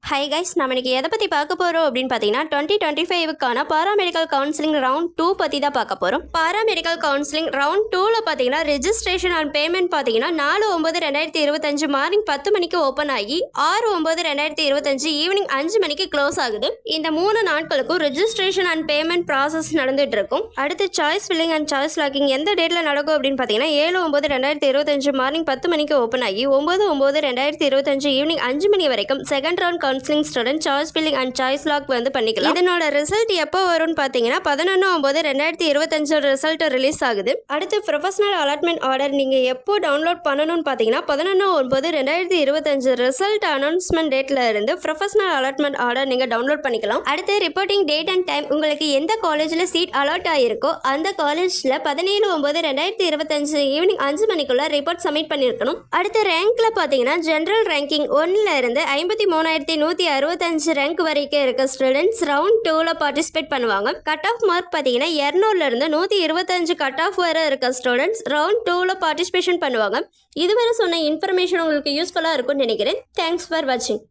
Hi guys, நம்ம இன்னைக்கு எதை பற்றி பார்க்க போகிறோம் அப்படின்னு பார்த்தீங்கன்னா 2025க்கான பாராமெடிக்கல் கவுன்சிலிங் ரவுண்ட் 2 பற்றி தான் பார்க்க போகிறோம். பாராமெடிக்கல் கவுன்சிலிங் ரவுண்ட் 2ல் பார்த்தீங்கன்னா ரெஜிஸ்ட்ரேஷன் அண்ட் பேமெண்ட் பார்த்தீங்கன்னா 4/9/2025 மார்னிங் 10 மணிக்கு ஓப்பன் ஆகி 6/9/2025 ஈவினிங் 5 மணிக்கு க்ளோஸ் ஆகுது. இந்த 3 நாட்களுக்கும் ரெஜிஸ்ட்ரேஷன் அண்ட் பேமெண்ட் ப்ராசஸ் நடந்துட்டு இருக்கும். அடுத்து choice filling and choice locking எந்த டேட்டில் நடக்கும் அப்படின்னு பார்த்தீங்கன்னா 7/9/2025 மார்னிங் 10 மணிக்கு ஓப்பன் ஆகி 9/9/2025 ஈவினிங் 5 மணி வரைக்கும் second round counselling student choice filling and choice lock வந்து பண்ணிக்கலாம். இதனோட ரிசல்ட் எப்போ வரும்னு பார்த்தீங்கன்னா 11/9/2025 ரிசல்ட் ரிலீஸ் ஆகுது. அடுத்து ப்ரொஃபஷனல் அலாட்மெண்ட் ஆர்டர் நீங்கள் எப்போ டவுன்லோட் பண்ணணும்னு பார்த்தீங்கன்னா 11/9/2025 ரிசல்ட் அனௌன்ஸ்மெண்ட் டேட்ல இருந்து ப்ரொஃபஷனல் அலாட்மெண்ட் ஆர்டர் நீங்கள் டவுன்லோட் பண்ணிக்கலாம். அடுத்து ரிப்போர்ட்டிங் டேட் அண்ட் டைம் உங்களுக்கு எந்த காலேஜில் சீட் அலாட் ஆகிருக்கோ அந்த காலேஜில் 17/9/2025 ஈவினிங் 5 மணிக்குள்ள ரிப்போர்ட் சப்மிட் பண்ணியிருக்கணும். அடுத்து ரேங்க்ல பார்த்தீங்கன்னா ஜென்ரல் ரேங்கிங் 1ல இருந்து 53,165 ரேங்க் வரைக்கும் இருக்க ஸ்டூடெண்ட்ஸ் ரவுண்ட் 2ல பார்ட்டிசிபேட் பண்ணுவாங்க. கட் ஆஃப் மார்க் பார்த்தீங்கன்னா 200ல இருந்து 125 கட் ஆஃப் வரை இருக்க ஸ்டூடெண்ட்ஸ் ரவுண்ட் 2ல பார்ட்டிசிபேஷன் பண்ணுவாங்க. இதுவரை சொன்ன இன்ஃபர்மேஷன் உங்களுக்கு யூஸ்ஃபுல்லாக இருக்கும்னு நினைக்கிறேன். தேங்க்ஸ் ஃபார் வாட்சிங்.